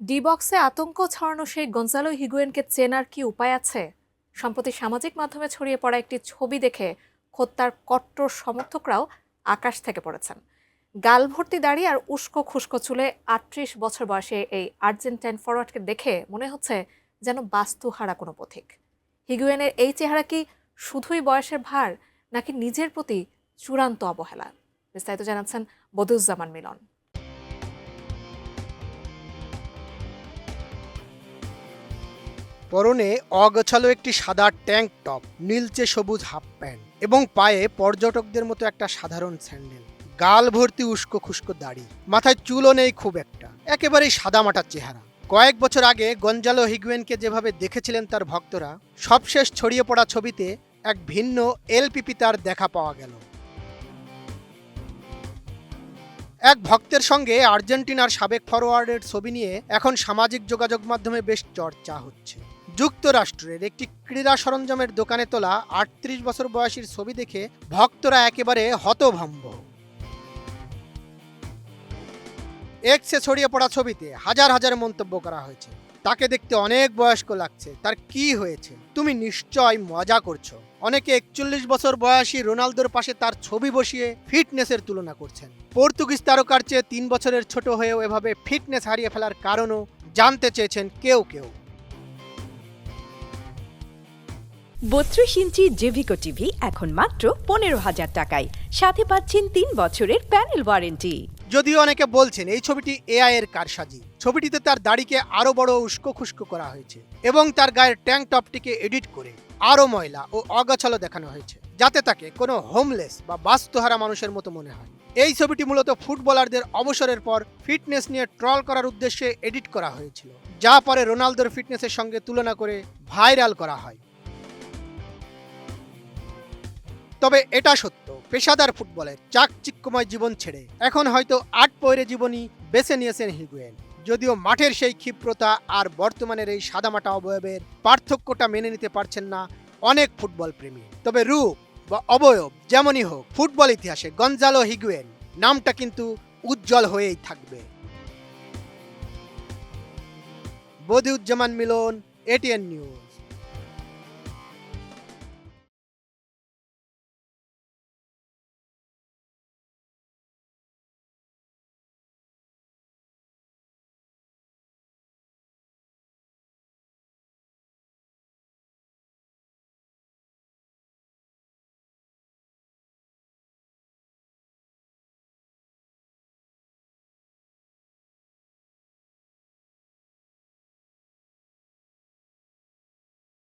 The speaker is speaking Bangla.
ডি বক্সে আতঙ্ক ছড়ানো সেই গঞ্জালো হিগুয়েনকে চেনার কি উপায় আছে? সম্প্রতি সামাজিক মাধ্যমে ছড়িয়ে পড়া একটি ছবি দেখে খোদ তার কট্টর সমর্থকরাও আকাশ থেকে পড়েছেন। গাল ভর্তি দাড়ি আর উস্কো খুস্কো চুলে ৩৮ বছর বয়সে এই আর্জেন্টাইন ফরওয়ার্ডকে দেখে মনে হচ্ছে যেন বাস্তুহারা কোনো পথিক। হিগুয়েনের এই চেহারা কি শুধুই বয়সের ভার, নাকি নিজের প্রতি চূড়ান্ত অবহেলা? বিস্তারিত জানাচ্ছেন বদিউজ্জামান মিলন। পরনে অগোছালো একটি সাদা ট্যাঙ্ক টপ, নীলচে সবুজ হাফ প্যান্ট এবং পায়ে পর্যটকদের মতো একটা সাধারণ স্যান্ডেল। গাল ভর্তি উস্কো খুস্কো দাড়ি, মাথায় চুলও নেই খুব একটা, একেবারেই সাদামাটা চেহারা। কয়েক বছর আগে গঞ্জালো হিগুয়েনকে যেভাবে দেখেছিলেন তার ভক্তরা, সবশেষ ছড়িয়ে পড়া ছবিতে এক ভিন্ন এলপিপি তার দেখা পাওয়া গেল। এক ভক্তের সঙ্গে আর্জেন্টিনার সাবেক ফরোয়ার্ডের ছবি নিয়ে এখন সামাজিক যোগাযোগ মাধ্যমে বেশ চর্চা হচ্ছে। যুক্তরাষ্ট্রের একটি ক্রীড়া সরঞ্জামের দোকানে তোলা ৩৮ বছর বয়সীর ছবি দেখে ভক্তরা একেবারে হতভম্ব। এক্সে ছড়িয়ে পড়া ছবিতে হাজার হাজার মন্তব্য করা হয়েছে। তাকে দেখতে অনেক বয়স্ক লাগছে, তার কি হয়েছে, তুমি নিশ্চয় মজা করছো। অনেকে ৪১ বছর বয়সী রোনালদোর পাশে তার ছবি বসিয়ে ফিটনেসের তুলনা করছেন। পর্তুগিজ তারকার চেয়ে ৩ বছরের ছোট হয়েও এভাবে ফিটনেস হারিয়ে ফেলার কারণও জানতে চেয়েছেন কেউ কেউ। ৩২ ইঞ্চি জেভিকো টিভি এখন মাত্র ১৫,০০০ টাকায়, সাথে পাচ্ছেন ৩ বছরের প্যানেল ওয়ারেন্টি। যদিও অনেকে বলছেন এই ছবিটি এআই এর কারসাজি। ছবিটিতে তার দাড়িকে আরো বড় উস্কো খুস্কো করা হয়েছে এবং তার গায়ের ট্যাঙ্ক টপটিকে এডিট করে আরো ময়লা ও অগোছালো দেখানো হয়েছে, যাতে তাকে কোনো হোমলেস বা বাস্তুহারা মানুষের মতো মনে হয়। এই ছবিটি মূলত ফুটবলারদের অবসরের পর ফিটনেস নিয়ে ট্রল করার উদ্দেশ্যে এডিট করা হয়েছিল, যা পরে রোনালদোর ফিটনেসের সঙ্গে তুলনা করে ভাইরাল করা হয়। তবে এটা সত্য, পেশাদার ফুটবলের চাকচিক্যময় জীবন ছেড়ে এখন হয়তো আট পয়রে জীবনই বেছে নিয়েছেন হিগুয়েন। যদিও মাঠের সেই ক্ষিপ্রতা আর বর্তমানের এই সাদামাটা অবয়বের পার্থক্যটা মেনে নিতে পারছেন না অনেক ফুটবল প্রেমী। তবে রূপ বা অবয়ব যেমনই হোক, ফুটবল ইতিহাসে গঞ্জালো হিগুয়েন নামটা কিন্তু উজ্জ্বল হয়েই থাকবে। বদিউজ্জামান মিলন, এটিএন নিউজ।